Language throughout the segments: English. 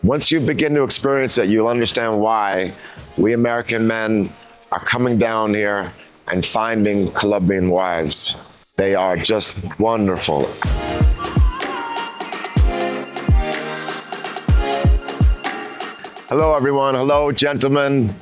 Once you begin to experience it, you'll understand why we American men are coming down here and finding Colombian wives. They are just wonderful. Hello, everyone. Hello, gentlemen.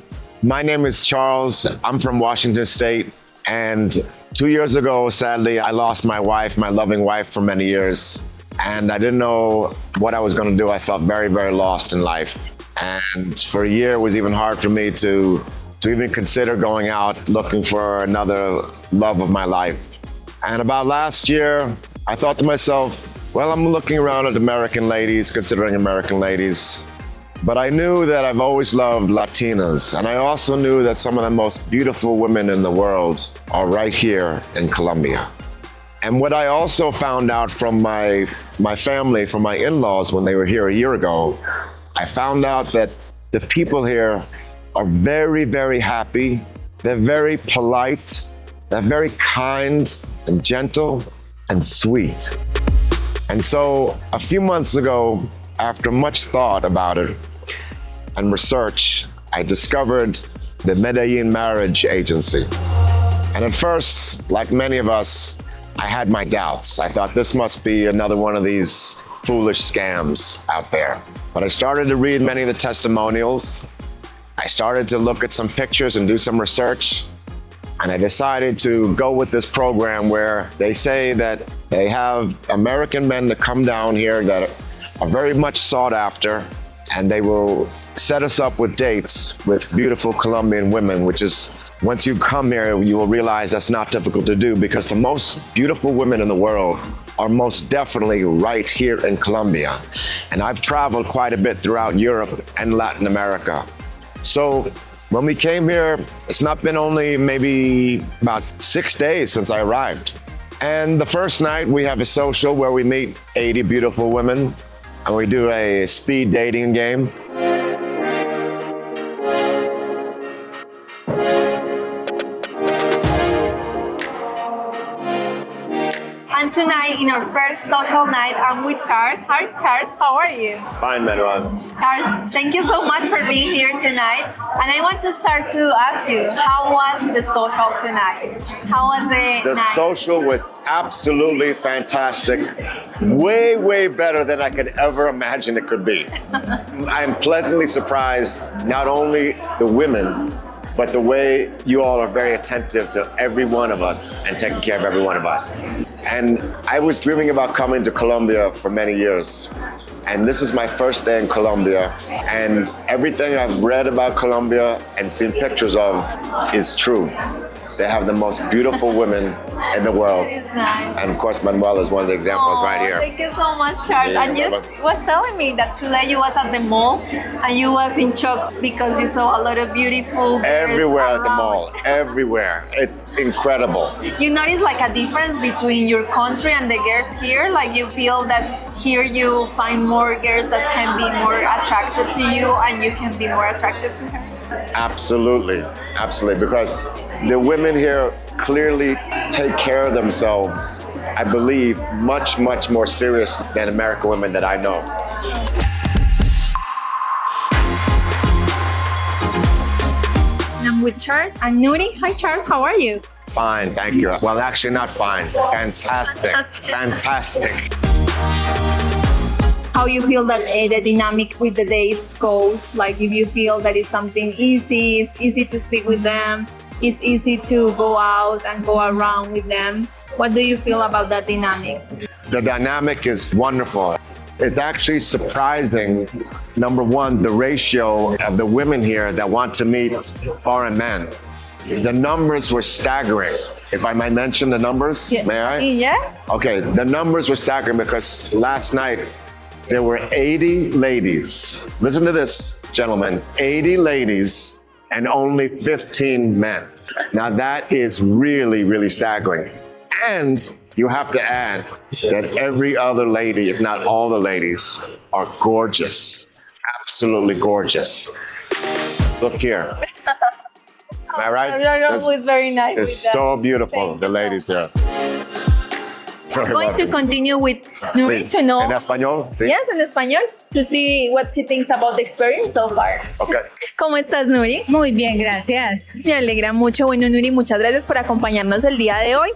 My name is Charles. I'm from Washington State. And 2 years ago, sadly, I lost my wife, my loving wife, for many years. And I didn't know what I was going to do. I felt very, very lost in life. And for a year, it was even hard for me to even consider going out looking for another love of my life. And about last year, I thought to myself, well, I'm looking around at American ladies, considering American ladies. But I knew that I've always loved Latinas, and I also knew that some of the most beautiful women in the world are right here in Colombia. And what I also found out from my family, from my in-laws when they were here a year ago, I found out that the people here are very, very happy. They're very polite. They're very kind and gentle and sweet. And so a few months ago, after much thought about it and research, I discovered the Medellin marriage agency. And at first, like many of us, I had my doubts. I thought this must be another one of these foolish scams out there. But I started to read many of the testimonials. I started to look at some pictures and do some research. And I decided to go with this program where they say that they have American men that come down here that are very much sought after, and they will set us up with dates with beautiful Colombian women, which is, once you come here, you will realize that's not difficult to do, because the most beautiful women in the world are most definitely right here in Colombia. And I've traveled quite a bit throughout Europe and Latin America. So when we came here, it's not been only maybe about 6 days since I arrived. And the first night we have a social where we meet 80 beautiful women, and we do a speed dating game. And tonight, in our first social night, I'm with Charles. Hi, Charles, how are you? Fine, Manuel. Charles, thank you so much for being here tonight. And I want to start to ask you, how was the social tonight? How was the night? Social was absolutely fantastic. Way, way better than I could ever imagine it could be. I'm pleasantly surprised, not only the women, but the way you all are very attentive to every one of us and taking care of every one of us. And I was dreaming about coming to Colombia for many years. And this is my first day in Colombia. And everything I've read about Colombia and seen pictures of is true. They have the most beautiful women in the world. Nice. And of course, Manuel is one of the examples right here. Thank you so much, Charles. Yeah, and you was telling me that today you was at the mall and you was in shock because you saw a lot of beautiful girls Everywhere at the around. mall, everywhere. It's incredible. You notice like a difference between your country and the girls here? Like you feel that here you find more girls that can be more attractive to you and you can be more attractive to her? Absolutely, absolutely, because the women here clearly take care of themselves, I believe, much, much more serious than American women that I know. I'm with Charles and Nury. Hi Charles, how are you? Fine, thank you. Well, actually not fine, fantastic, fantastic. How you feel that the dynamic with the dates goes? Like if you feel that it's something easy, it's easy to speak with them, it's easy to go out and go around with them. What do you feel about that dynamic? The dynamic is wonderful. It's actually surprising, number one, the ratio of the women here that want to meet foreign men. The numbers were staggering. If I might mention the numbers, may I? Yes. Okay, the numbers were staggering because last night there were 80 ladies. Listen to this, gentlemen, 80 ladies and only 15 men. Now that is really, really staggering. And you have to add that every other lady, if not all the ladies, are gorgeous. Absolutely gorgeous. Look here. Am I right? It's very nice. It's so beautiful, the ladies here. I'm going to continue with Nury to know. ¿En español? Sí. Yes, en español, to see what she thinks about the experience so far. Okay. ¿Cómo estás, Nury? Muy bien, gracias. Me alegra mucho. Bueno, Nury, muchas gracias por acompañarnos el día de hoy.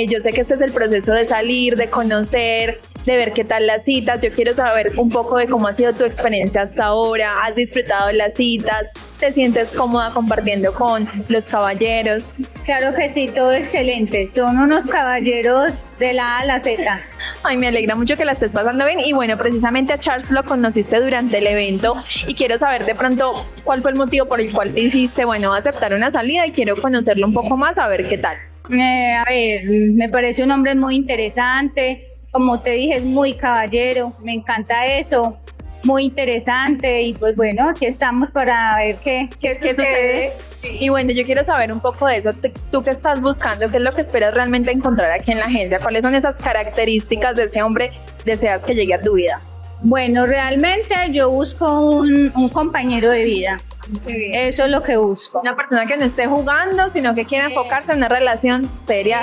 Yo sé que este es el proceso de salir, de conocer, de ver qué tal las citas. Yo quiero saber un poco de cómo ha sido tu experiencia hasta ahora. ¿Has disfrutado de las citas? ¿Te sientes cómoda compartiendo con los caballeros? Claro que sí, todo excelente. Son unos caballeros de la A a la Z. Ay, me alegra mucho que la estés pasando bien. Y bueno, precisamente a Charles lo conociste durante el evento y quiero saber de pronto cuál fue el motivo por el cual te hiciste, bueno, aceptar una salida y quiero conocerlo un poco más, a ver qué tal. A ver, me parece un hombre muy interesante. Como te dije, es muy caballero. Me encanta eso. Muy interesante. Y pues bueno, aquí estamos para ver qué sucede. Y bueno, yo quiero saber un poco de eso. ¿Tú qué estás buscando? ¿Qué es lo que esperas realmente encontrar aquí en la agencia? ¿Cuáles son esas características de ese hombre que deseas que llegue a tu vida? Bueno, realmente yo busco un compañero de vida. Eso es lo que busco. Una persona que no esté jugando, sino que quiera enfocarse en una relación seria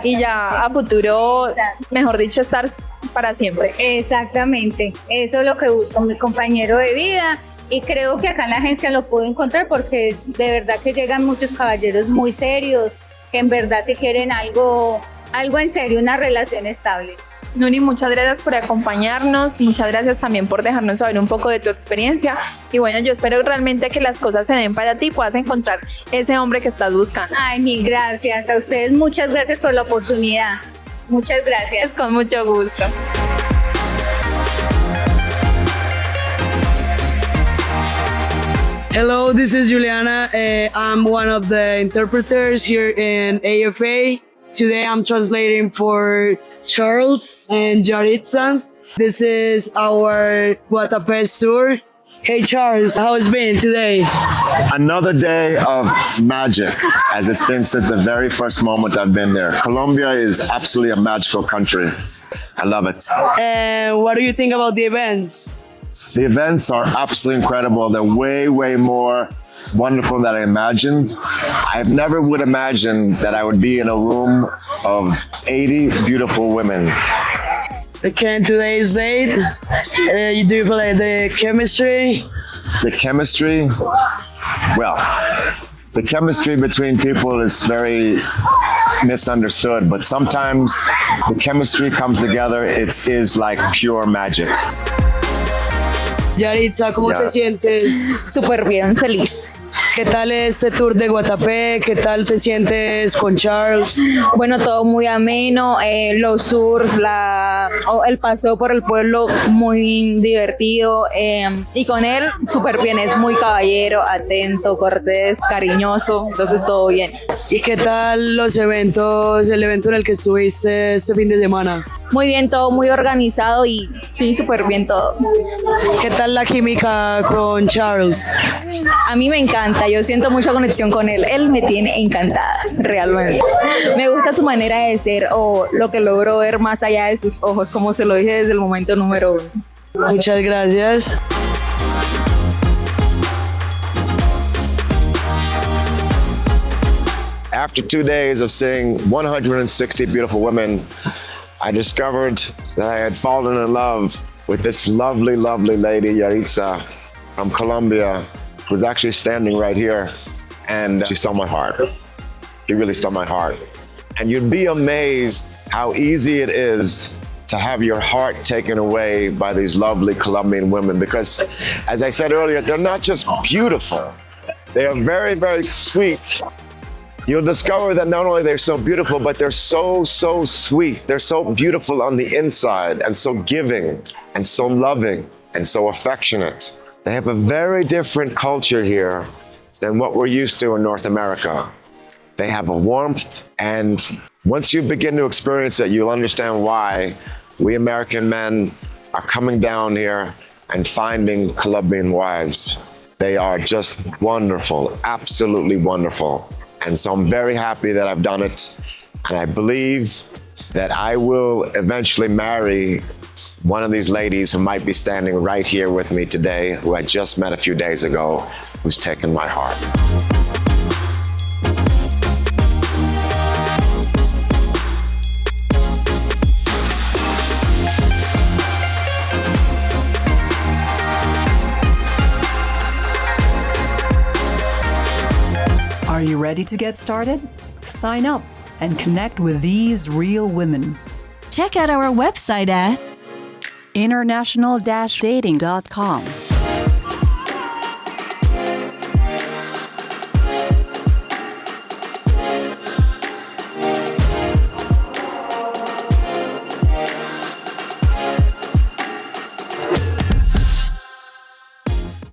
y ya a futuro, mejor dicho, estar para siempre. Exactamente, eso es lo que busco, mi compañero de vida. Y creo que acá en la agencia lo puedo encontrar porque de verdad que llegan muchos caballeros muy serios, que en verdad se quieren algo en serio, una relación estable. Nury, muchas gracias por acompañarnos, muchas gracias también por dejarnos saber un poco de tu experiencia y bueno, yo espero realmente que las cosas se den para ti y puedas encontrar ese hombre que estás buscando. Ay, mil gracias a ustedes, muchas gracias por la oportunidad, muchas gracias. Con mucho gusto. Hello, this is Juliana. I'm one of the interpreters here in AFA. Today I'm translating for Charles and Yaritza. This is our Guatapé tour. Hey Charles, how it's been today? Another day of magic, as it's been since the very first moment I've been there. Colombia is absolutely a magical country. I love it. And what do you think about the events? The events are absolutely incredible. They're way, way more wonderful than I imagined. I never would imagine that I would be in a room of 80 beautiful women. Okay, today's date, you do feel like the chemistry? The chemistry, well, the chemistry between people is very misunderstood, but sometimes the chemistry comes together. It is like pure magic. Yaritza, ¿cómo te sientes? Súper bien, feliz. ¿Qué tal este tour de Guatapé? ¿Qué tal te sientes con Charles? Bueno, todo muy ameno, los surf, el paseo por el pueblo muy divertido y con él súper bien, es muy caballero, atento, cortés, cariñoso, entonces todo bien. ¿Y qué tal los eventos, el evento en el que estuviste este fin de semana? Muy bien, todo muy organizado y sí, súper bien todo. ¿Qué tal la química con Charles? A mí me encanta, yo siento mucha conexión con él me tiene encantada, realmente. Me gusta su manera de ser o lo que logro ver más allá de sus ojos, como se lo dije desde el momento número 1. Muchas gracias. After 2 days of seeing 160 beautiful women, I discovered that I had fallen in love with this lovely, lovely lady, Yaritza, from Colombia, who's actually standing right here, and she stole my heart. She really stole my heart. And you'd be amazed how easy it is to have your heart taken away by these lovely Colombian women, because, as I said earlier, they're not just beautiful, they are very, very sweet. You'll discover that not only they're so beautiful, but they're so, so sweet. They're so beautiful on the inside and so giving and so loving and so affectionate. They have a very different culture here than what we're used to in North America. They have a warmth, and once you begin to experience it, you'll understand why we American men are coming down here and finding Colombian wives. They are just wonderful, absolutely wonderful. And so I'm very happy that I've done it. And I believe that I will eventually marry one of these ladies who might be standing right here with me today, who I just met a few days ago, who's taken my heart. Are you ready to get started? Sign up and connect with these real women. Check out our website at international-dating.com.